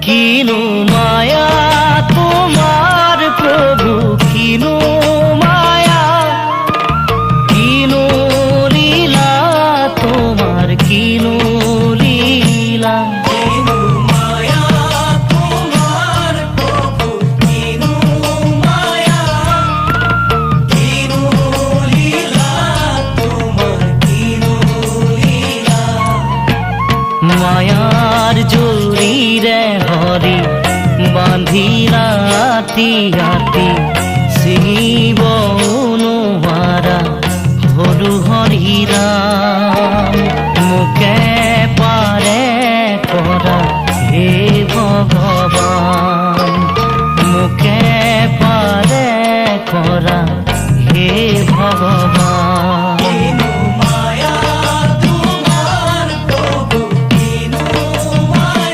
কিনু মায়া তোমার প্রভু, কিনু মায়া, কিনু লীলা তোমার, কিনু লীলা। মায়ার জুড়ি রে হরি বাঁধি রাতি রাতি শিব